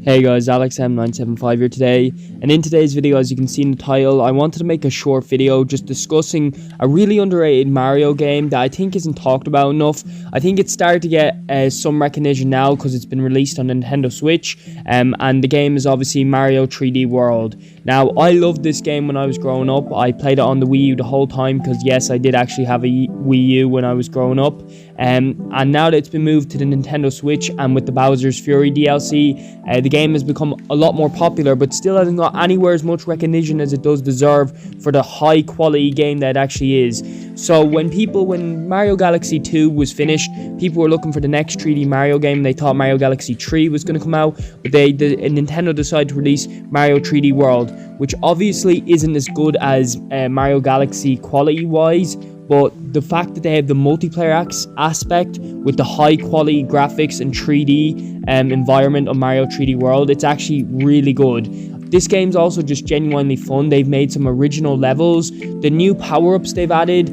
Hey guys, AlexM975 here today, and in today's video, as you can see in the title, I wanted to make a short video just discussing a really underrated Mario game that I think isn't talked about enough. I think it's started to get some recognition now because it's been released on Nintendo Switch, and the game is obviously Mario 3D World. Now, I loved this game when I was growing up. I played it on the Wii U the whole time because yes, I did actually have a Wii U when I was growing up, and now that it's been moved to the Nintendo Switch and with the Bowser's Fury DLC, the game has become a lot more popular, but still hasn't got anywhere as much recognition as it does deserve for the high quality game that it actually is. So when Mario Galaxy 2 was finished, people were looking for the next 3D Mario game. They thought Mario Galaxy 3 was going to come out, but Nintendo decided to release Mario 3D World, which obviously isn't as good as Mario Galaxy quality wise, but the fact that they have the multiplayer aspect with the high quality graphics and 3D environment of Mario 3D World, it's actually really good. This game's also just genuinely fun. They've made some original levels. The new power-ups they've added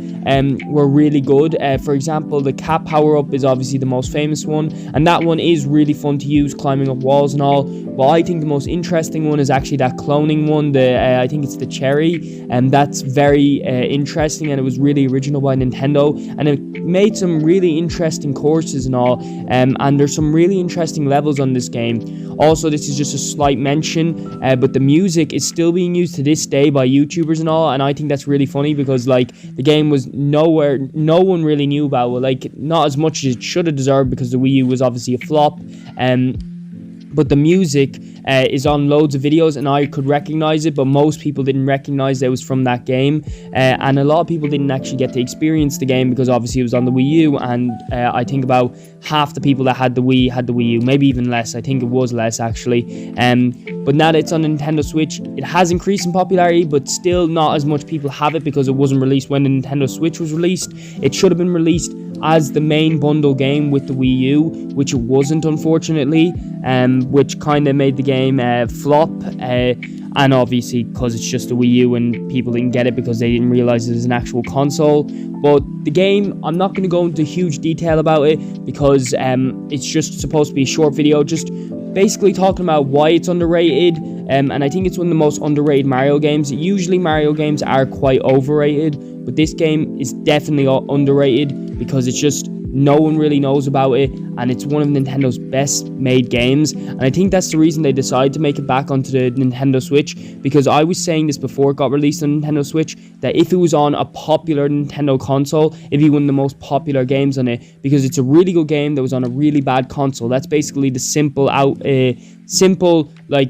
were really good. For example, the cap power-up is obviously the most famous one, and that one is really fun to use, climbing up walls and all. But I think the most interesting one is actually that cloning one. I think it's the cherry, and that's very interesting, and it was really original by Nintendo, and it made some really interesting courses and all. And there's some really interesting levels on this game. Also, this is just a slight mention, but the music is still being used to this day by YouTubers and all, and I think that's really funny because like the game was no one really knew about it, like not as much as it should have deserved because the Wii U was obviously a flop. But the music is on loads of videos and I could recognize it, but most people didn't recognize it was from that game, and a lot of people didn't actually get to experience the game because obviously it was on the Wii U, and I think about half the people that had the Wii U, maybe even less. I think it was less actually. But now that it's on Nintendo Switch, it has increased in popularity, but still not as much people have it because it wasn't released when the Nintendo Switch was released. It should have been released as the main bundle game with the Wii U, which it wasn't, unfortunately, which kind of made the game flop, and obviously because it's just a Wii U and people didn't get it because they didn't realize it was an actual console. But the game, I'm not going to go into huge detail about it because it's just supposed to be a short video, just basically talking about why it's underrated, and I think it's one of the most underrated Mario games. Usually Mario games are quite overrated, but this game is definitely underrated because it's just no one really knows about it, and it's one of Nintendo's best made games, and I think that's the reason they decided to make it back onto the Nintendo Switch, because I was saying this before it got released on Nintendo Switch, that if it was on a popular Nintendo console, it'd be one of the most popular games on it, because it's a really good game that was on a really bad console. That's basically the simple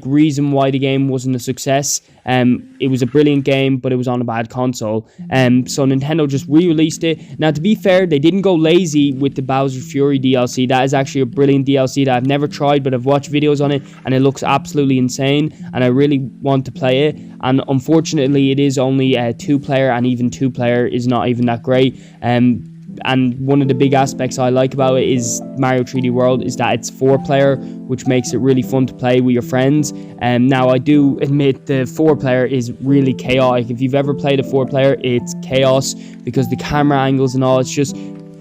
reason why the game wasn't a success. It was a brilliant game, but it was on a bad console. So Nintendo just re-released it. Now, to be fair, they didn't go lazy with the Bowser Fury DLC. That is actually a brilliant DLC that I've never tried, but I've watched videos on it, and it looks absolutely insane, and I really want to play it. And unfortunately, it is only a 2-player, and even 2-player is not even that great. And one of the big aspects I like about it is Mario 3D World is that it's 4-player, which makes it really fun to play with your friends. Now, I do admit the 4-player is really chaotic. If you've ever played a 4-player, it's chaos because the camera angles and all, it's just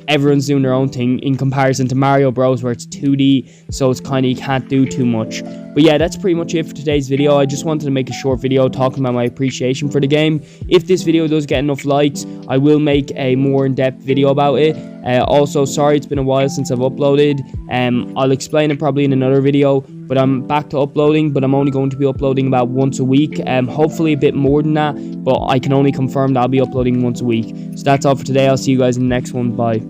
everyone's doing their own thing in comparison to Mario Bros, where it's 2D, so it's kind of, you can't do too much. But yeah, that's pretty much it for today's video. I just wanted to make a short video talking about my appreciation for the game. If this video does get enough likes, I will make a more in-depth video about it. Also, sorry it's been a while since I've uploaded. I'll explain it probably in another video, but I'm back to uploading, but I'm only going to be uploading about once a week, hopefully a bit more than that, but I can only confirm that I'll be uploading once a week. So that's all for today. I'll see you guys in the next one. Bye.